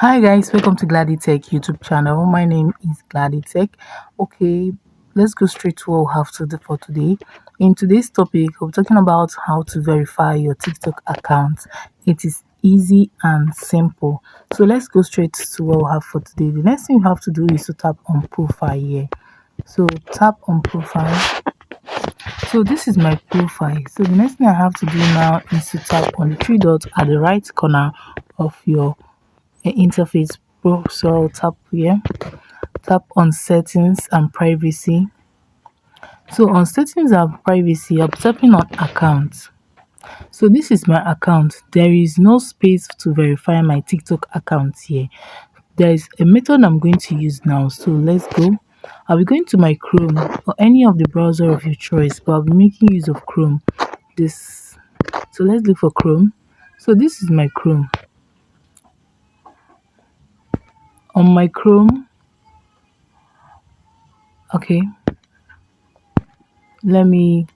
Hi guys, welcome to Gladdy Tech YouTube channel. My name is Gladdy Tech. Okay, let's go straight to what we have to do for today. In today's topic, we're talking about how to verify your TikTok account. It is easy and simple. So let's go straight to what we have for today. The next thing you have to do is to tap on profile here. So tap on profile. So this is my profile. So the next thing I have to do now is to tap on the three dots at the right corner of your interface. So I'll tap here, tap on settings and privacy. So on settings and privacy, I'm tapping on account. So this is my account. There is no space to verify my TikTok account here. There is a method I'm going to use now. So let's go. I'll be going to my Chrome or any of the browser of your choice, but I'll be making use of Chrome. This so let's look for Chrome. So this is my Chrome. On my Chrome, okay, let me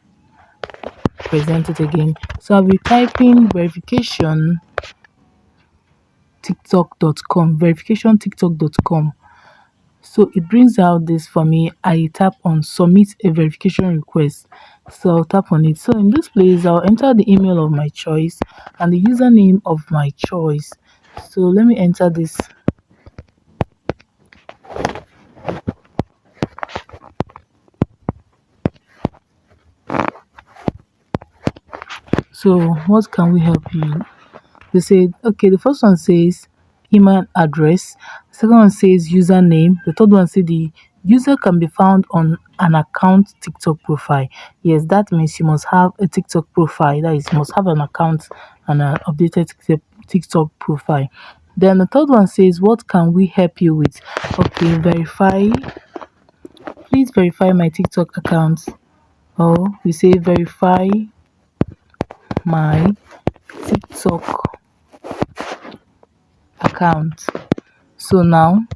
present it again. So I'll be typing verificationtiktok.com. So it brings out this for me. I tap on submit a verification request. So I'll tap on it. So in this place, I'll enter the email of my choice and the username of my choice. So let me enter this. So what can we help you? They said, okay, the first one says email address, the second one says username, the third one says the user can be found on an account TikTok profile. Yes, that means you must have a TikTok profile, that is, you must have an account and an updated TikTok profile. Then the third one says, what can we help you with? Okay, please verify my TikTok account. Or we say verify my TikTok account. So now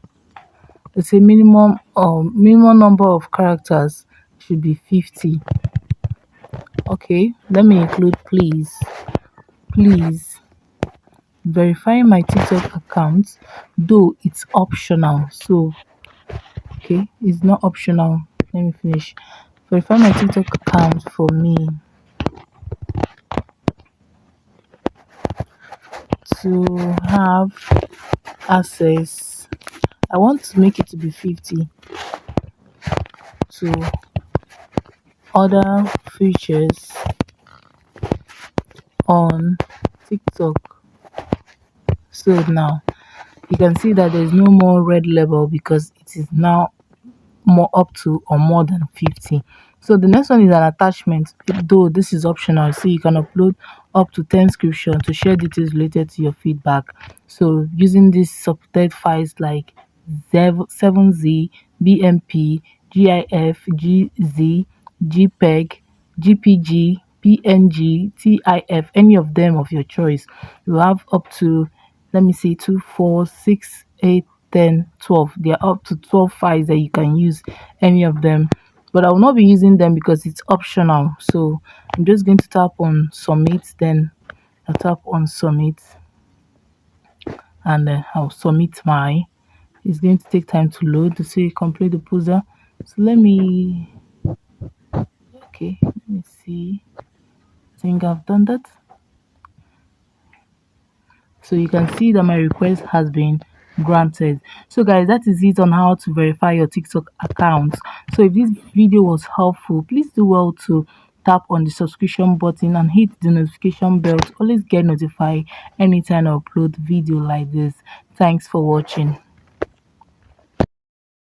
it's a minimum number of characters should be 50. Okay, let me include please verify my TikTok account, though it's optional. So okay, it's not optional. Let me finish. Verify my TikTok account for me to have access. I want to make it to be 50 to other features on TikTok. So now you can see that there's no more red label because it is now more up to or more than 50. So the next one is an attachment, though this is optional. So you can upload up to 10 screenshots to share details related to your feedback. So using these subted files like 7z, BMP, GIF, GZ, JPEG, GPG, PNG, TIF, any of them of your choice. You have up to, let me see, 2, 4, 6, 8, 10, 12. There are up to 12 files that you can use any of them. But I will not be using them because it's optional. So I'm just going to tap on submit, then I'll tap on submit and then I'll submit my. It's going to take time to load to say complete the puzzle. So let me, okay, let me see. I think I've done that. So you can see that my request has been granted. So guys, that is it on how to verify your TikTok account. So if this video was helpful, please do well to tap on the subscription button and hit the notification bell to always get notified anytime I upload video like this. Thanks for watching.